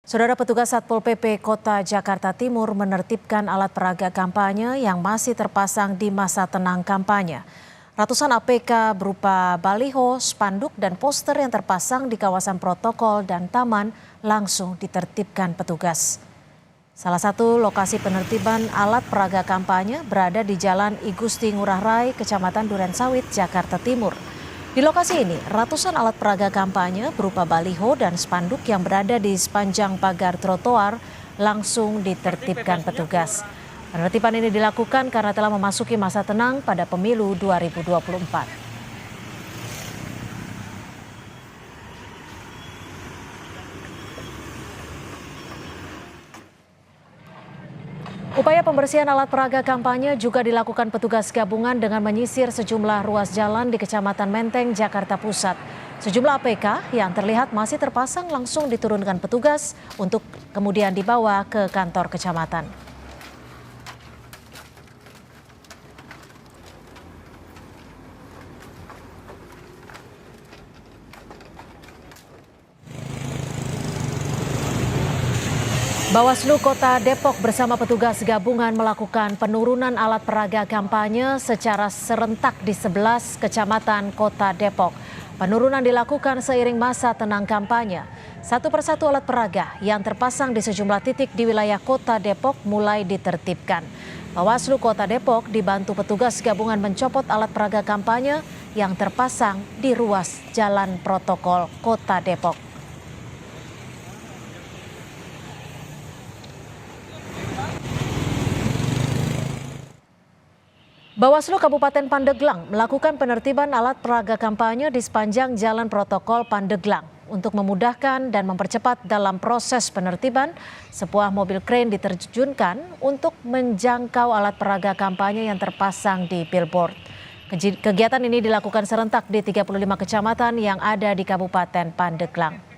Saudara petugas Satpol PP Kota Jakarta Timur menertibkan alat peraga kampanye yang masih terpasang di masa tenang kampanye. Ratusan APK berupa baliho, spanduk, dan poster yang terpasang di kawasan protokol dan taman langsung ditertibkan petugas. Salah satu lokasi penertiban alat peraga kampanye berada di Jalan I Gusti Ngurah Rai, Kecamatan Durensawit, Jakarta Timur. Di lokasi ini, ratusan alat peraga kampanye berupa baliho dan spanduk yang berada di sepanjang pagar trotoar langsung ditertibkan petugas. Penertiban ini dilakukan karena telah memasuki masa tenang pada pemilu 2024. Upaya pembersihan alat peraga kampanye juga dilakukan petugas gabungan dengan menyisir sejumlah ruas jalan di Kecamatan Menteng, Jakarta Pusat. Sejumlah APK yang terlihat masih terpasang langsung diturunkan petugas untuk kemudian dibawa ke kantor kecamatan. Bawaslu Kota Depok bersama petugas gabungan melakukan penurunan alat peraga kampanye secara serentak di 11 kecamatan Kota Depok. Penurunan dilakukan seiring masa tenang kampanye. Satu persatu alat peraga yang terpasang di sejumlah titik di wilayah Kota Depok mulai ditertibkan. Bawaslu Kota Depok dibantu petugas gabungan mencopot alat peraga kampanye yang terpasang di ruas jalan protokol Kota Depok. Bawaslu Kabupaten Pandeglang melakukan penertiban alat peraga kampanye di sepanjang jalan protokol Pandeglang. Untuk memudahkan dan mempercepat dalam proses penertiban, sebuah mobil krain diterjunkan untuk menjangkau alat peraga kampanye yang terpasang di billboard. Kegiatan ini dilakukan serentak di 35 kecamatan yang ada di Kabupaten Pandeglang.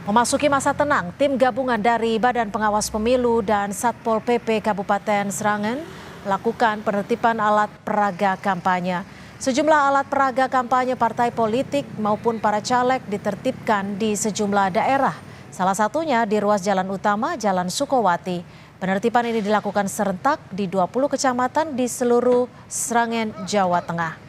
Memasuki masa tenang, tim gabungan dari Badan Pengawas Pemilu dan Satpol PP Kabupaten Sragen melakukan penertiban alat peraga kampanye. Sejumlah alat peraga kampanye partai politik maupun para caleg ditertibkan di sejumlah daerah. Salah satunya di ruas jalan utama Jalan Sukowati. Penertiban ini dilakukan serentak di 20 kecamatan di seluruh Sragen, Jawa Tengah.